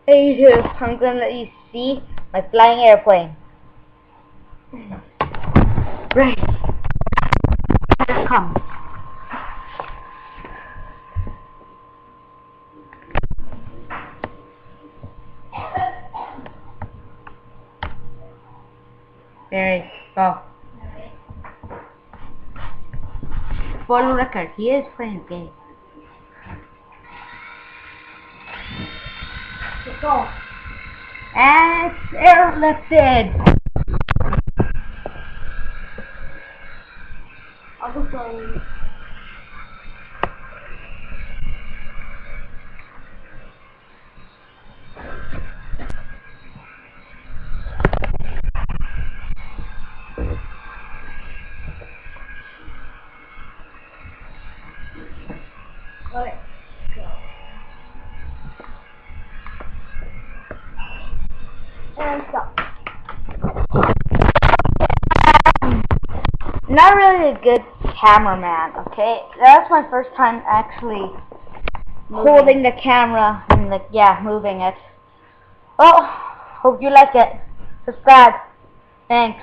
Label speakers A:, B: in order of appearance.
A: Hey YouTube, I'm gonna let you see my flying airplane. Right. Here it comes. There you go. For the record, he is playing games. Let's go. And it's airlifted. I'll go slowly. Let's go. And stop. Not really a good cameraman, okay? That's my first time actually holding the camera and moving it. Well, hope you like it. Subscribe. Thanks.